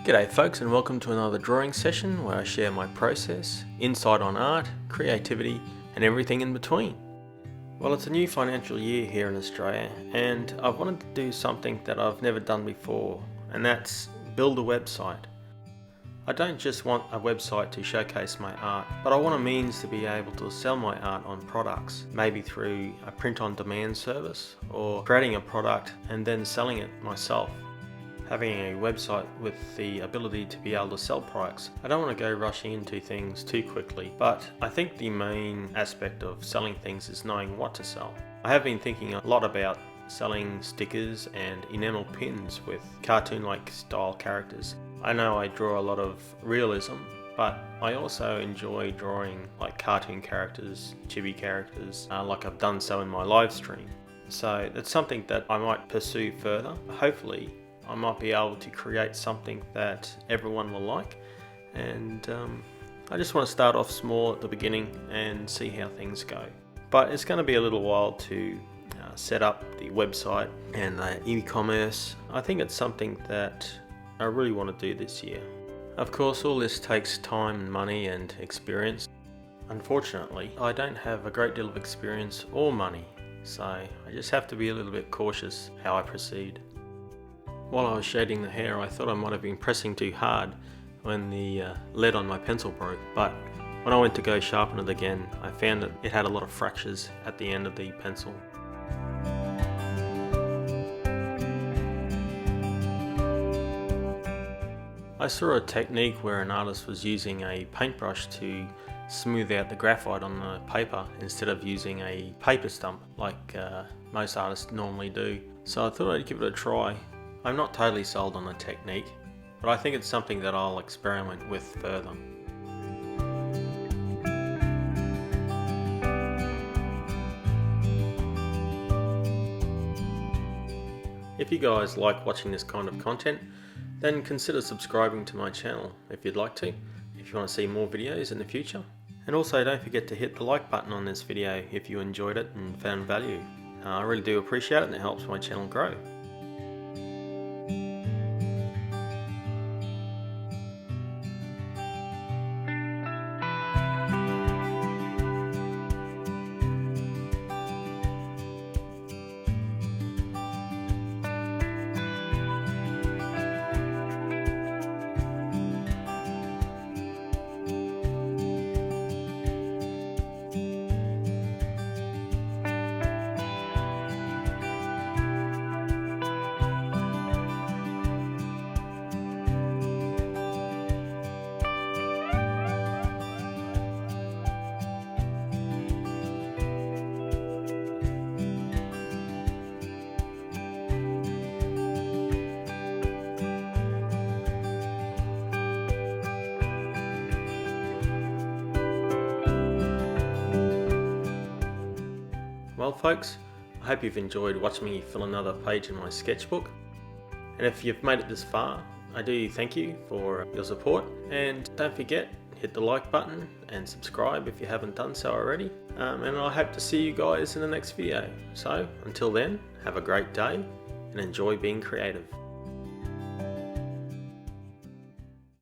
G'day folks, and welcome to another drawing session where I share my process, insight on art, creativity and everything in between. Well, it's a new financial year here in Australia and I've wanted to do something that I've never done before, and that's build a website. I don't just want a website to showcase my art, but I want a means to be able to sell my art on products, maybe through a print-on-demand service or creating a product and then selling it myself. Having a website with the ability to be able to sell products. I don't want to go rushing into things too quickly, but I think the main aspect of selling things is knowing what to sell. I have been thinking a lot about selling stickers and enamel pins with cartoon-like style characters. I know I draw a lot of realism, but I also enjoy drawing like cartoon characters, chibi characters, like I've done so in my live stream. So it's something that I might pursue further. Hopefully I might be able to create something that everyone will like, and I just want to start off small at the beginning and see how things go. But it's going to be a little while to set up the website and the e-commerce. I think it's something that I really want to do this year. Of course, all this takes time and money and experience. Unfortunately, I don't have a great deal of experience or money, so I just have to be a little bit cautious how I proceed. While I was shading the hair, I thought I might have been pressing too hard when the lead on my pencil broke, but when I went to go sharpen it again, I found that it had a lot of fractures at the end of the pencil. I saw a technique where an artist was using a paintbrush to smooth out the graphite on the paper instead of using a paper stump like most artists normally do. So I thought I'd give it a try. I'm not totally sold on the technique, but I think it's something that I'll experiment with further. If you guys like watching this kind of content, then consider subscribing to my channel if you'd like to, if you want to see more videos in the future. And also don't forget to hit the like button on this video if you enjoyed it and found value. I really do appreciate it, and it helps my channel grow. Well folks, I hope you've enjoyed watching me fill another page in my sketchbook, and if you've made it this far, I do thank you for your support, and don't forget, hit the like button and subscribe if you haven't done so already, and I hope to see you guys in the next video. So until then, have a great day and enjoy being creative.